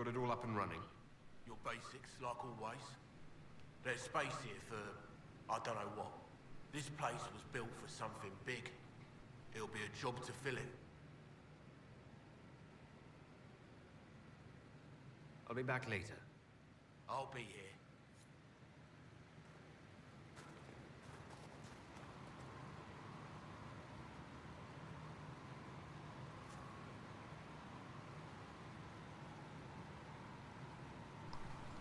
got it all up and running? Your basics, like always. There's space here for, I don't know what. This place was built for something big. It'll be a job to fill it. I'll be back later. I'll be here.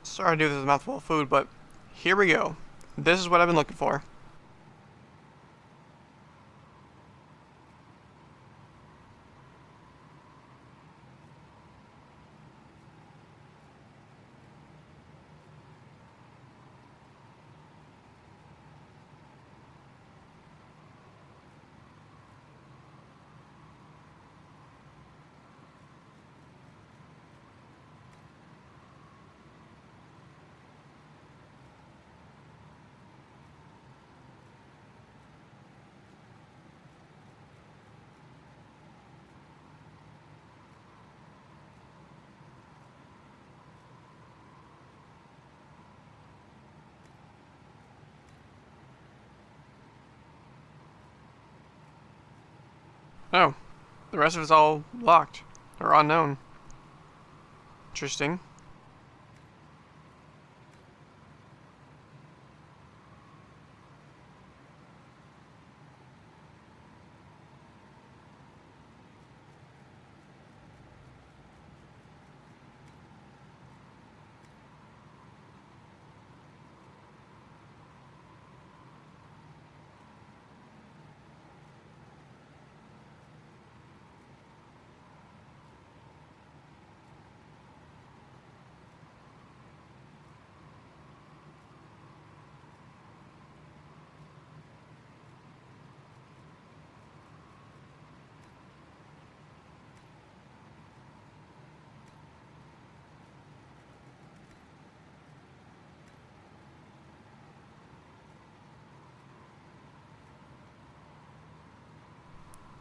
Sorry to do this with a mouthful of food, but here we go. This is what I've been looking for. Oh, the rest of it's all locked or unknown. Interesting.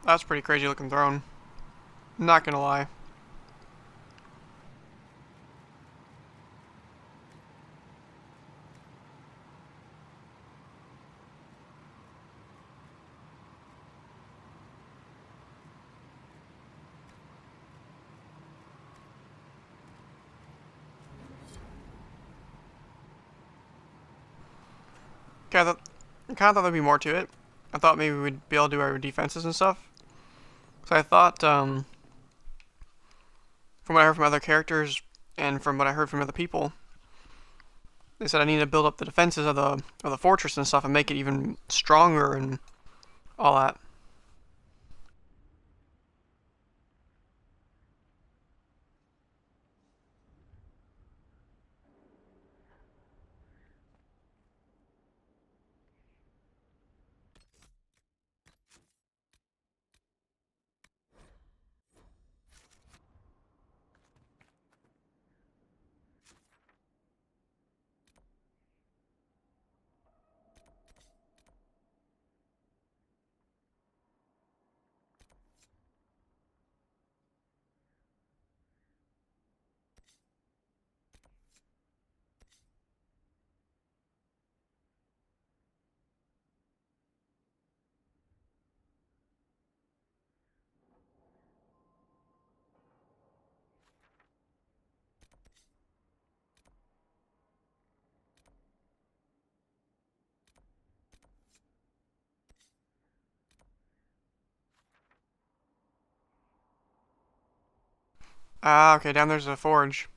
That's a pretty crazy looking throne. Not gonna lie. Okay, I kind of thought there'd be more to it. I thought maybe we'd be able to do our defenses and stuff. So I thought, from what I heard from other characters and from what I heard from other people, they said I need to build up the defenses of the fortress and stuff and make it even stronger and all that. Ah, okay, down there's a forge.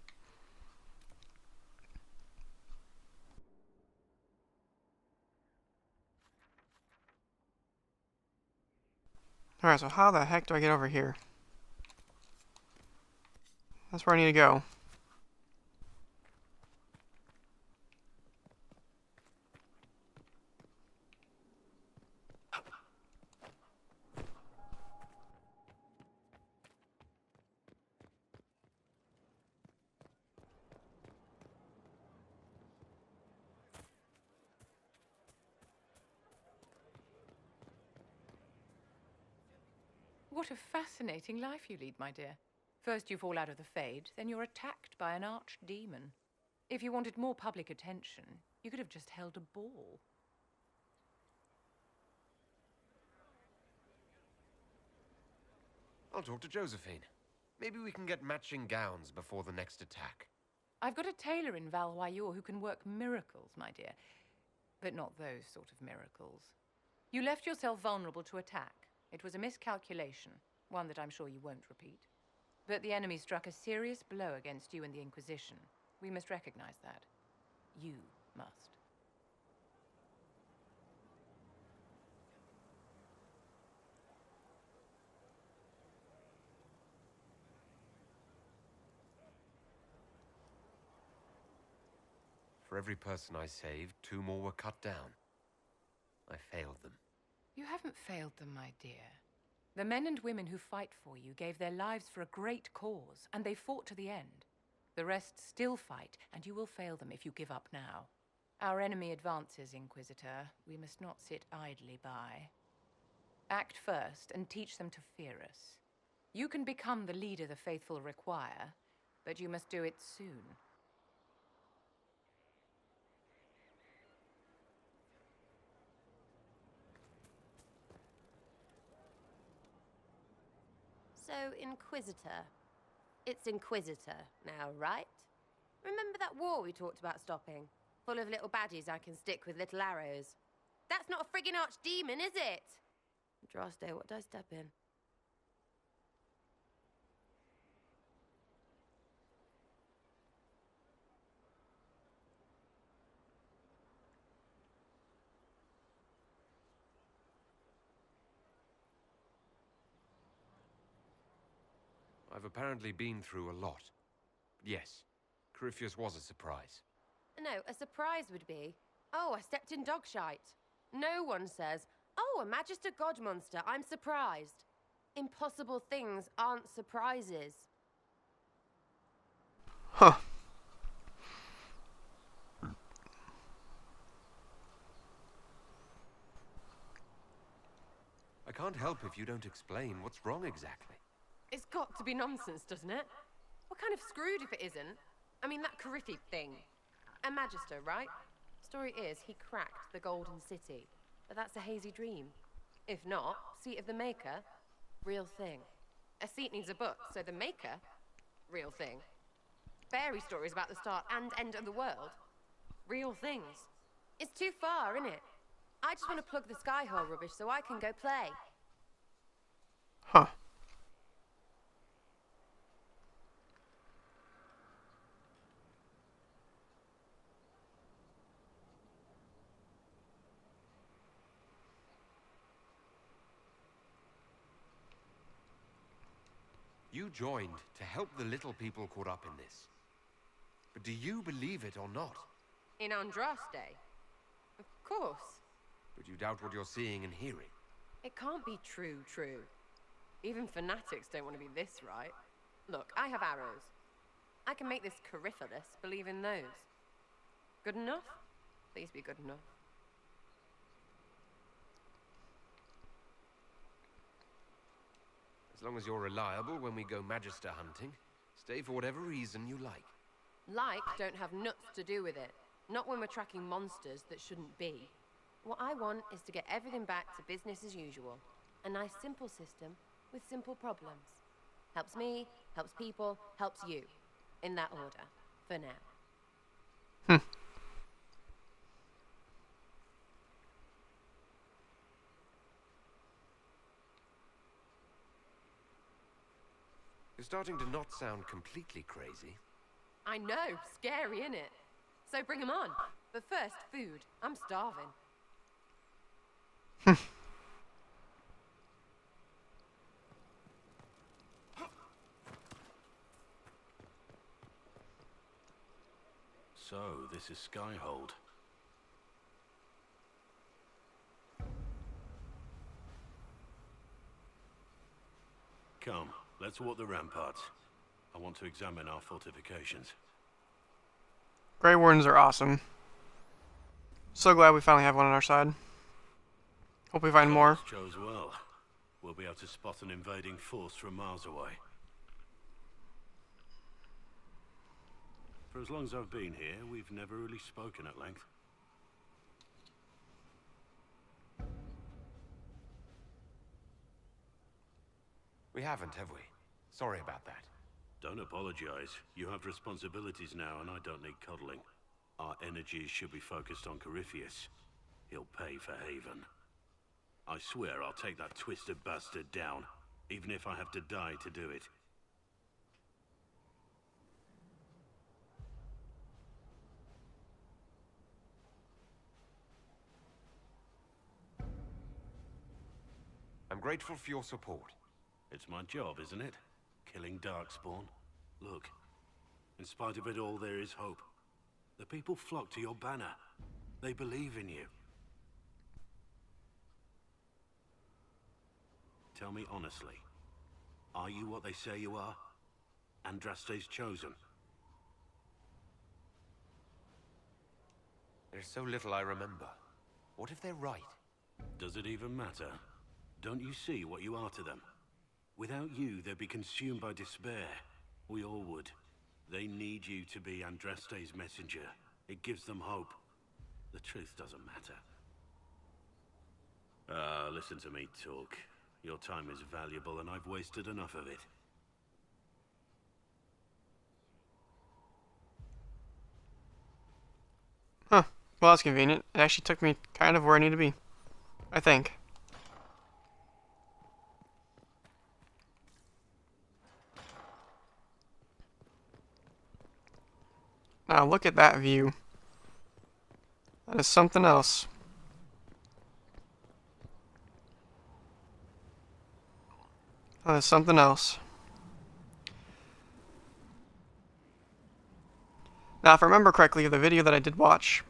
Alright, so how the heck do I get over here? That's where I need to go. What a fascinating life you lead, my dear. First you fall out of the Fade, then you're attacked by an archdemon. If you wanted more public attention, you could have just held a ball. I'll talk to Josephine. Maybe we can get matching gowns before the next attack. I've got a tailor in Valroyur who can work miracles, my dear. But not those sort of miracles. You left yourself vulnerable to attack. It was a miscalculation, one that I'm sure you won't repeat. But the enemy struck a serious blow against you and the Inquisition. We must recognize that. You must. For every person I saved, 2 more were cut down. I failed them. You haven't failed them, my dear. The men and women who fight for you gave their lives for a great cause, and they fought to the end. The rest still fight, and you will fail them if you give up now. Our enemy advances, Inquisitor. We must not sit idly by. Act first, and teach them to fear us. You can become the leader the faithful require, but you must do it soon. So, Inquisitor. It's Inquisitor now, right? Remember that war we talked about stopping? Full of little baddies I can stick with little arrows. That's not a friggin' archdemon, is it? Draste, what did I step in? I've apparently been through a lot. Yes, Corypheus was a surprise. No, a surprise would be, oh, I stepped in dog shite. No one says, oh, a Magister God monster, I'm surprised. Impossible things aren't surprises. Huh. I can't help if you don't explain what's wrong exactly. It's got to be nonsense, doesn't it? We're kind of screwed if it isn't. I mean, that Corypheus thing. A Magister, right? Story is, he cracked the Golden City. But that's a hazy dream. If not, Seat of the Maker, real thing. A seat needs a book, so the Maker, real thing. Fairy stories about the start and end of the world, real things. It's too far, innit? I just want to plug the Skyhole rubbish so I can go play. Huh. You joined to help the little people caught up in this. But do you believe it or not? In Andraste? Of course. But you doubt what you're seeing and hearing. It can't be true. Even fanatics don't want to be this right. Look, I have arrows. I can make this Corypheus believe in those. Good enough? Please be good enough. As long as you're reliable when we go Magister hunting, stay for whatever reason you like. Like don't have nuts to do with it. Not when we're tracking monsters that shouldn't be. What I want is to get everything back to business as usual. A nice simple system with simple problems. Helps me, helps people, helps you. In that order. For now. You're starting to not sound completely crazy. I know, scary, innit? So bring 'em on. But first, food. I'm starving. So, this is Skyhold. Come, let's walk the ramparts. I want to examine our fortifications. Grey Wardens are awesome. So glad we finally have one on our side. Hope we find more. Chose well. We'll be able to spot an invading force from miles away. For as long as I've been here, we've never really spoken at length. We haven't, have we? Sorry about that. Don't apologize. You have responsibilities now, and I don't need cuddling. Our energies should be focused on Corypheus. He'll pay for Haven. I swear I'll take that twisted bastard down, even if I have to die to do it. I'm grateful for your support. It's my job, isn't it? Killing Darkspawn. Look, in spite of it all, there is hope. The people flock to your banner. They believe in you. Tell me honestly, are you what they say you are? Andraste's chosen? There's so little I remember. What if they're right? Does it even matter? Don't you see what you are to them? Without you, they'd be consumed by despair. We all would. They need you to be Andraste's messenger. It gives them hope. The truth doesn't matter. Listen to me talk. Your time is valuable, and I've wasted enough of it. Huh. Well, that's convenient. It actually took me kind of where I need to be. I think. Now look at that view. That is something else. That is something else. Now, if I remember correctly, the video that I did watch,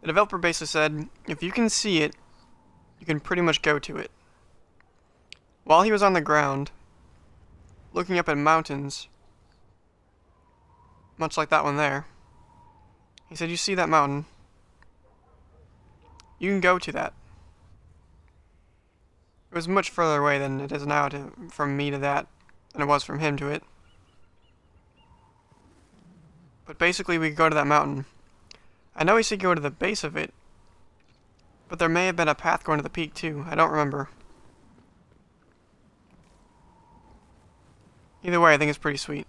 the developer basically said, if you can see it, you can pretty much go to it. While he was on the ground, looking up at mountains, much like that one there, he said, you see that mountain? You can go to that. It was much further away than it is now from me to that, than it was from him to it. But basically, we could go to that mountain. I know he said go to the base of it, but there may have been a path going to the peak too. I don't remember. Either way, I think it's pretty sweet.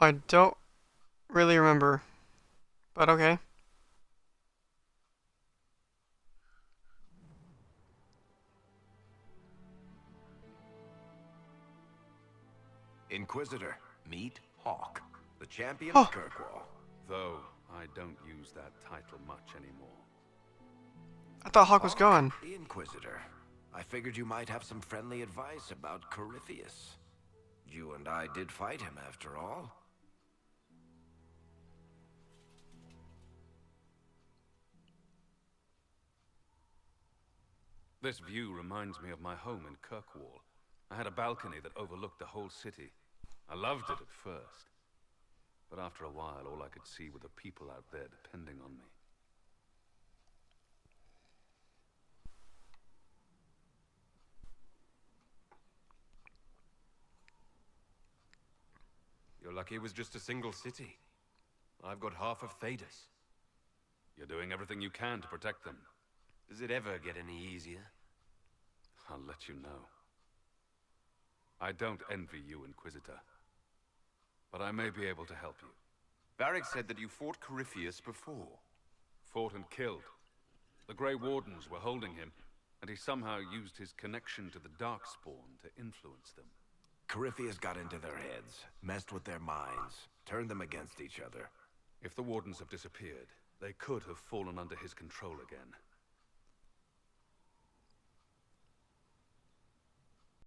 I don't really remember, but okay. Inquisitor, meet Hawk, the champion Oh. of Kirkwall. Though I don't use that title much anymore. I thought Hawk was gone. The Inquisitor. I figured you might have some friendly advice about Corypheus. You and I did fight him, after all. This view reminds me of my home in Kirkwall. I had a balcony that overlooked the whole city. I loved it at first. But after a while, all I could see were the people out there depending on me. You're lucky it was just a single city. I've got half of Thedas. You're doing everything you can to protect them. Does it ever get any easier? I'll let you know. I don't envy you, Inquisitor. But I may be able to help you. Varric said that you fought Corypheus before. Fought and killed. The Grey Wardens were holding him, and he somehow used his connection to the Darkspawn to influence them. Corypheus got into their heads, messed with their minds, turned them against each other. If the Wardens have disappeared, they could have fallen under his control again.